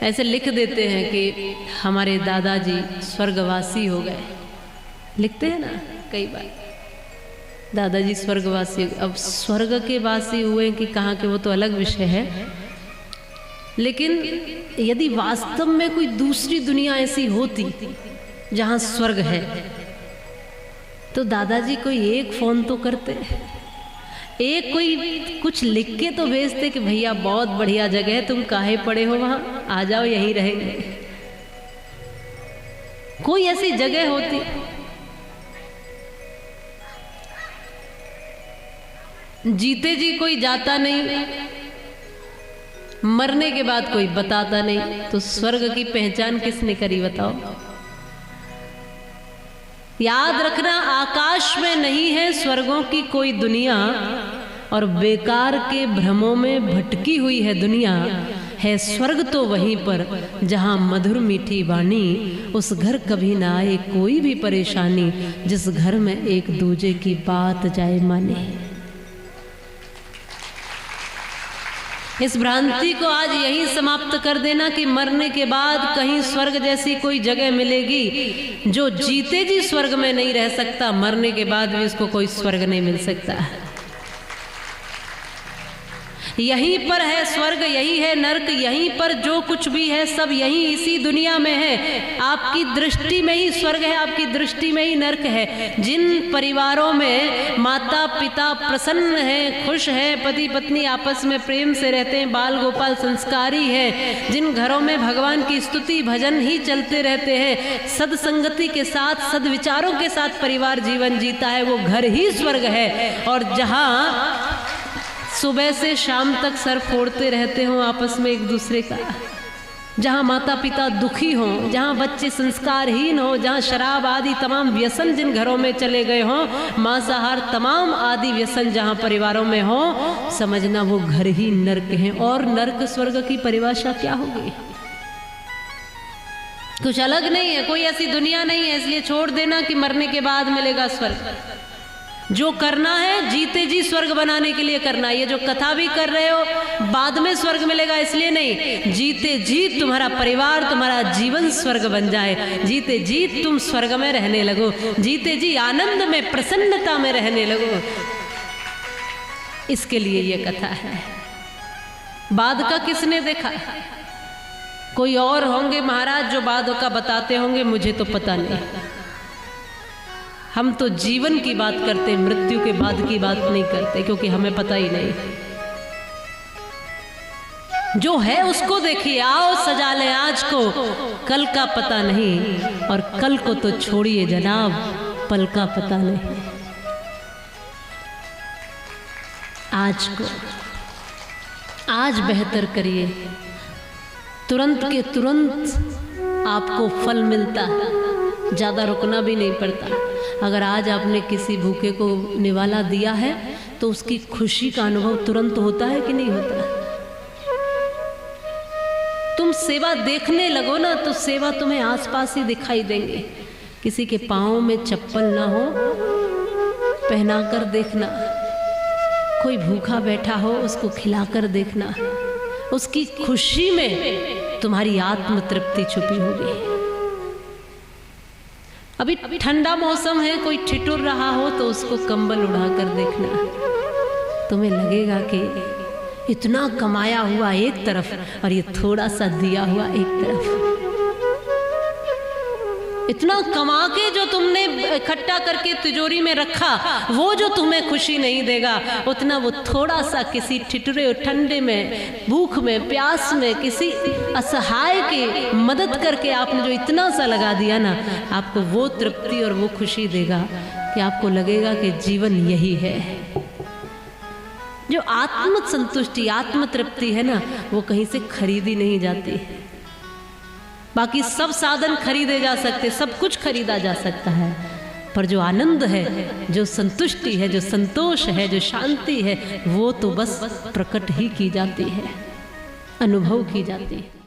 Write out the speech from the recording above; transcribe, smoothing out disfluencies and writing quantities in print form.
ऐसे लिख देते हैं कि हमारे दादाजी स्वर्गवासी हो गए, लिखते हैं ना कई बार, दादाजी स्वर्गवासी। अब स्वर्ग के वासी हुए कि कहाँ के वो तो अलग विषय है, लेकिन यदि वास्तव में कोई दूसरी दुनिया ऐसी होती जहाँ स्वर्ग है तो दादाजी कोई एक फ़ोन तो करते, एक कोई कुछ लिख के तो भेजते कि भैया बहुत बढ़िया जगह है, तुम काहे पड़े हो वहाँ, आ जाओ यहीं रहेंगे। कोई ऐसी जगह होती। जीते जी कोई जाता नहीं, मरने के बाद कोई बताता नहीं, तो स्वर्ग की पहचान किसने करी बताओ। याद रखना, आकाश में नहीं है स्वर्गों की कोई दुनिया, और बेकार के भ्रमों में भटकी हुई है दुनिया। है स्वर्ग तो वहीं पर जहां मधुर मीठी वाणी, उस घर कभी ना आए कोई भी परेशानी, जिस घर में एक दूजे की बात जाए माने। इस भ्रांति को आज यही समाप्त कर देना कि मरने के बाद कहीं स्वर्ग जैसी कोई जगह मिलेगी। जो जीते जी स्वर्ग में नहीं रह सकता, मरने के बाद भी उसको कोई स्वर्ग नहीं मिल सकता। यहीं पर है स्वर्ग, यही है नर्क, यहीं पर जो कुछ भी है सब यहीं इसी दुनिया में है। आपकी दृष्टि में ही स्वर्ग है, आपकी दृष्टि में ही नर्क है। जिन परिवारों में माता पिता प्रसन्न हैं, खुश हैं, पति पत्नी आपस में प्रेम से रहते हैं, बाल गोपाल संस्कारी है, जिन घरों में भगवान की स्तुति भजन ही चलते रहते हैं, सदसंगति के साथ सदविचारों के साथ परिवार जीवन जीता है, वो घर ही स्वर्ग है। और जहाँ सुबह से शाम तक सर फोड़ते रहते हो आपस में एक दूसरे का, जहाँ माता पिता दुखी हों, जहाँ बच्चे संस्कारहीन हो, जहाँ शराब आदि तमाम व्यसन जिन घरों में चले गए हों, मांसाहार तमाम आदि व्यसन जहाँ परिवारों में हो, समझना वो घर ही नर्क है। और नर्क स्वर्ग की परिभाषा क्या होगी? कुछ अलग नहीं है, कोई ऐसी दुनिया नहीं है, इसलिए छोड़ देना कि मरने के बाद मिलेगा स्वर्ग। जो करना है जीते जी स्वर्ग बनाने के लिए करना। ये जो कथा भी कर रहे हो बाद में स्वर्ग मिलेगा इसलिए नहीं, जीते जी तुम्हारा परिवार तुम्हारा जीवन स्वर्ग बन जाए, जीते जी तुम स्वर्ग में रहने लगो, जीते जी आनंद में प्रसन्नता में रहने लगो। इसके लिए ये कथा है। बाद का किसने देखा? कोई और होंगे महाराज जो बाद का बताते होंगे, मुझे तो पता नहीं। हम तो जीवन की बात करते, मृत्यु के बाद की बात नहीं करते, क्योंकि हमें पता ही नहीं। जो है उसको देखिए, आओ सजा ले आज को, कल का पता नहीं, और कल को तो छोड़िए जनाब, पल का पता नहीं। आज को आज बेहतर करिए, तुरंत के तुरंत आपको फल मिलता है, ज़्यादा रुकना भी नहीं पड़ता। अगर आज आपने किसी भूखे को निवाला दिया है तो उसकी खुशी का अनुभव तुरंत होता है कि नहीं होता? तुम सेवा देखने लगो ना तो सेवा तुम्हें आसपास ही दिखाई देंगे। किसी के पाँव में चप्पल ना हो, पहनाकर देखना। कोई भूखा बैठा हो उसको खिलाकर देखना। उसकी खुशी में तुम्हारी आत्म तृप्ति छुपी होगी। अभी ठंडा मौसम है, कोई ठिठुर रहा हो तो उसको कंबल उड़ाकर देखना। तुम्हें लगेगा कि इतना कमाया हुआ एक तरफ और ये थोड़ा सा दिया हुआ एक तरफ। इतना कमा के जो तुमने इकट्ठा करके तिजोरी में रखा, वो जो तुम्हें खुशी नहीं देगा, उतना वो थोड़ा सा किसी ठिठुरे ठंडे में, भूख में, प्यास में, किसी असहाय की मदद करके आपने जो इतना सा लगा दिया ना, आपको वो तृप्ति और वो खुशी देगा कि आपको लगेगा कि जीवन यही है। जो आत्म संतुष्टि, आत्म तृप्ति है ना, वो कहीं से खरीदी नहीं जाती। बाकी सब साधन खरीदे जा सकते, सब कुछ खरीदा जा सकता है, पर जो आनंद है, जो संतुष्टि है, जो संतोष है, जो शांति है, वो तो बस प्रकट ही की जाती है, अनुभव की जाती है।